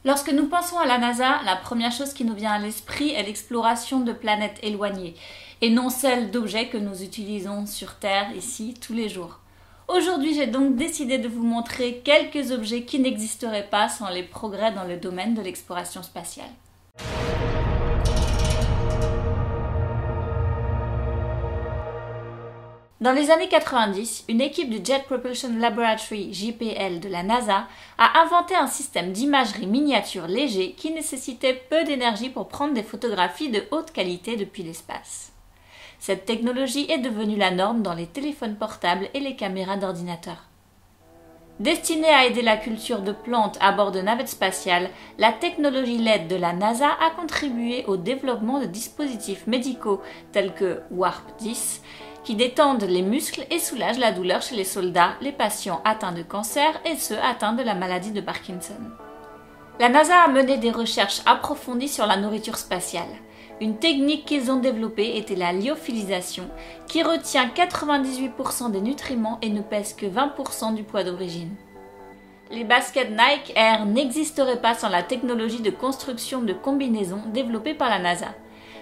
Lorsque nous pensons à la NASA, la première chose qui nous vient à l'esprit est l'exploration de planètes éloignées, et non celle d'objets que nous utilisons sur Terre, ici, tous les jours. Aujourd'hui, j'ai donc décidé de vous montrer quelques objets qui n'existeraient pas sans les progrès dans le domaine de l'exploration spatiale. Dans les années 90, une équipe du Jet Propulsion Laboratory JPL de la NASA a inventé un système d'imagerie miniature léger qui nécessitait peu d'énergie pour prendre des photographies de haute qualité depuis l'espace. Cette technologie est devenue la norme dans les téléphones portables et les caméras d'ordinateur. Destinée à aider la culture de plantes à bord de navettes spatiales, la technologie LED de la NASA a contribué au développement de dispositifs médicaux tels que Warp 10, qui détendent les muscles et soulagent la douleur chez les soldats, les patients atteints de cancer et ceux atteints de la maladie de Parkinson. La NASA a mené des recherches approfondies sur la nourriture spatiale. Une technique qu'ils ont développée était la lyophilisation, qui retient 98% des nutriments et ne pèse que 20% du poids d'origine. Les baskets Nike Air n'existeraient pas sans la technologie de construction de combinaisons développée par la NASA.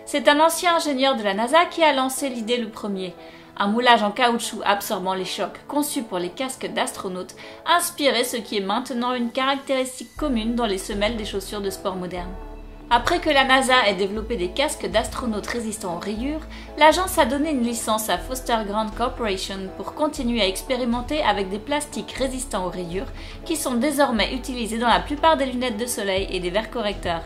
C'est un ancien ingénieur de la NASA qui a lancé l'idée le premier. Un moulage en caoutchouc absorbant les chocs, conçu pour les casques d'astronautes, inspirait ce qui est maintenant une caractéristique commune dans les semelles des chaussures de sport modernes. Après que la NASA ait développé des casques d'astronautes résistants aux rayures, l'agence a donné une licence à Foster Grand Corporation pour continuer à expérimenter avec des plastiques résistants aux rayures qui sont désormais utilisés dans la plupart des lunettes de soleil et des verres correcteurs.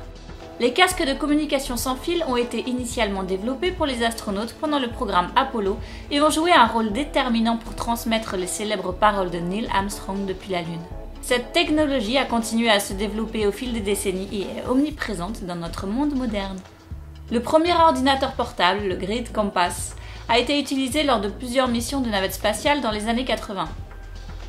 Les casques de communication sans fil ont été initialement développés pour les astronautes pendant le programme Apollo et ont joué un rôle déterminant pour transmettre les célèbres paroles de Neil Armstrong depuis la Lune. Cette technologie a continué à se développer au fil des décennies et est omniprésente dans notre monde moderne. Le premier ordinateur portable, le Grid Compass, a été utilisé lors de plusieurs missions de navettes spatiales dans les années 80.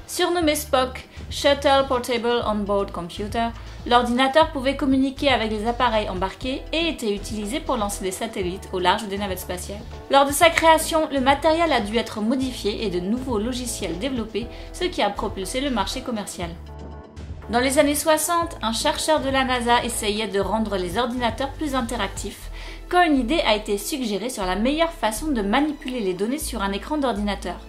Surnommé Spock, Shuttle Portable On-Board Computer, l'ordinateur pouvait communiquer avec les appareils embarqués et était utilisé pour lancer des satellites au large des navettes spatiales. Lors de sa création, le matériel a dû être modifié et de nouveaux logiciels développés, ce qui a propulsé le marché commercial. Dans les années 60, un chercheur de la NASA essayait de rendre les ordinateurs plus interactifs, quand une idée a été suggérée sur la meilleure façon de manipuler les données sur un écran d'ordinateur.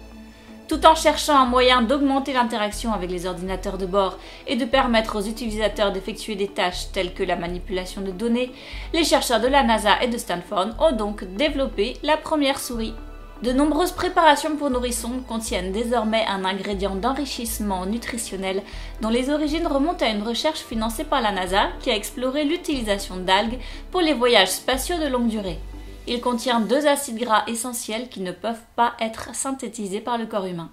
Tout en cherchant un moyen d'augmenter l'interaction avec les ordinateurs de bord et de permettre aux utilisateurs d'effectuer des tâches telles que la manipulation de données, les chercheurs de la NASA et de Stanford ont donc développé la première souris. De nombreuses préparations pour nourrissons contiennent désormais un ingrédient d'enrichissement nutritionnel dont les origines remontent à une recherche financée par la NASA qui a exploré l'utilisation d'algues pour les voyages spatiaux de longue durée. Il contient 2 acides gras essentiels qui ne peuvent pas être synthétisés par le corps humain.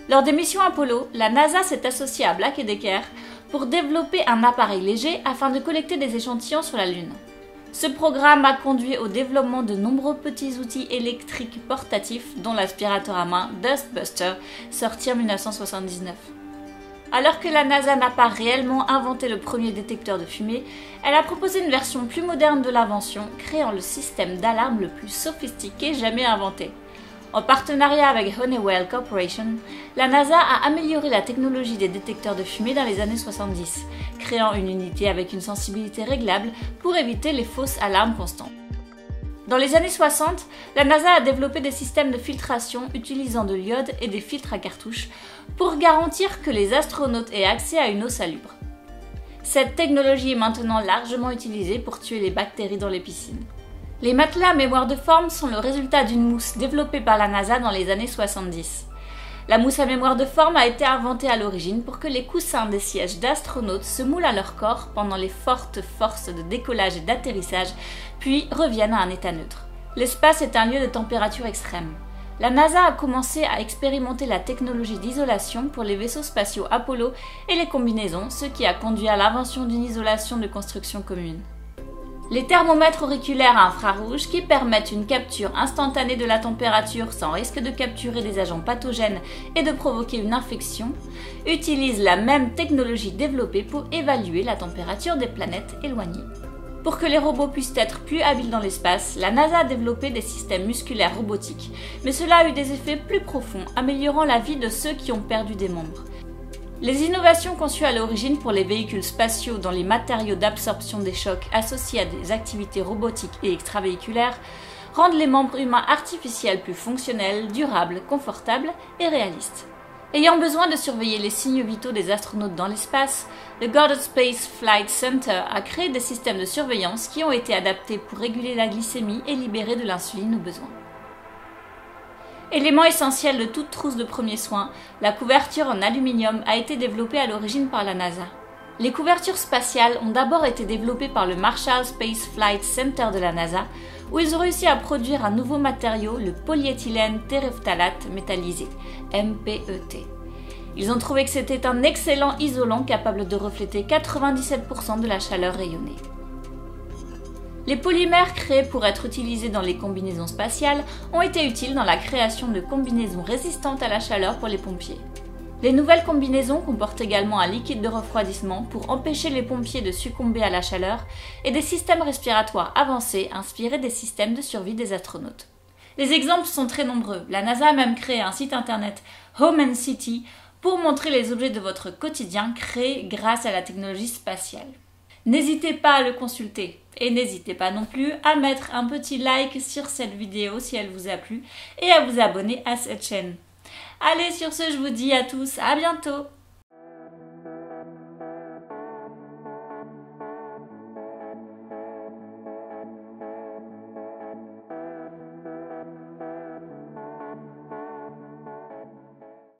Lors des missions Apollo, la NASA s'est associée à Black & Decker pour développer un appareil léger afin de collecter des échantillons sur la Lune. Ce programme a conduit au développement de nombreux petits outils électriques portatifs, dont l'aspirateur à main Dustbuster, sorti en 1979. Alors que la NASA n'a pas réellement inventé le premier détecteur de fumée, elle a proposé une version plus moderne de l'invention, créant le système d'alarme le plus sophistiqué jamais inventé. En partenariat avec Honeywell Corporation, la NASA a amélioré la technologie des détecteurs de fumée dans les années 70, créant une unité avec une sensibilité réglable pour éviter les fausses alarmes constantes. Dans les années 60, la NASA a développé des systèmes de filtration utilisant de l'iode et des filtres à cartouches pour garantir que les astronautes aient accès à une eau salubre. Cette technologie est maintenant largement utilisée pour tuer les bactéries dans les piscines. Les matelas à mémoire de forme sont le résultat d'une mousse développée par la NASA dans les années 70. La mousse à mémoire de forme a été inventée à l'origine pour que les coussins des sièges d'astronautes se moulent à leur corps pendant les fortes forces de décollage et d'atterrissage, puis reviennent à un état neutre. L'espace est un lieu de température extrême. La NASA a commencé à expérimenter la technologie d'isolation pour les vaisseaux spatiaux Apollo et les combinaisons, ce qui a conduit à l'invention d'une isolation de construction commune. Les thermomètres auriculaires à infrarouge qui permettent une capture instantanée de la température sans risque de capturer des agents pathogènes et de provoquer une infection, utilisent la même technologie développée pour évaluer la température des planètes éloignées. Pour que les robots puissent être plus habiles dans l'espace, la NASA a développé des systèmes musculaires robotiques, mais cela a eu des effets plus profonds, améliorant la vie de ceux qui ont perdu des membres. Les innovations conçues à l'origine pour les véhicules spatiaux dans les matériaux d'absorption des chocs associés à des activités robotiques et extravéhiculaires rendent les membres humains artificiels plus fonctionnels, durables, confortables et réalistes. Ayant besoin de surveiller les signes vitaux des astronautes dans l'espace, le Goddard Space Flight Center a créé des systèmes de surveillance qui ont été adaptés pour réguler la glycémie et libérer de l'insuline au besoin. Élément essentiel de toute trousse de premiers soins, la couverture en aluminium a été développée à l'origine par la NASA. Les couvertures spatiales ont d'abord été développées par le Marshall Space Flight Center de la NASA, où ils ont réussi à produire un nouveau matériau, le polyéthylène terephthalate métallisé, MPET. Ils ont trouvé que c'était un excellent isolant capable de refléter 97% de la chaleur rayonnée. Les polymères créés pour être utilisés dans les combinaisons spatiales ont été utiles dans la création de combinaisons résistantes à la chaleur pour les pompiers. Les nouvelles combinaisons comportent également un liquide de refroidissement pour empêcher les pompiers de succomber à la chaleur et des systèmes respiratoires avancés inspirés des systèmes de survie des astronautes. Les exemples sont très nombreux. La NASA a même créé un site internet Home and City pour montrer les objets de votre quotidien créés grâce à la technologie spatiale. N'hésitez pas à le consulter et n'hésitez pas non plus à mettre un petit like sur cette vidéo si elle vous a plu et à vous abonner à cette chaîne. Allez, sur ce, je vous dis à tous à bientôt!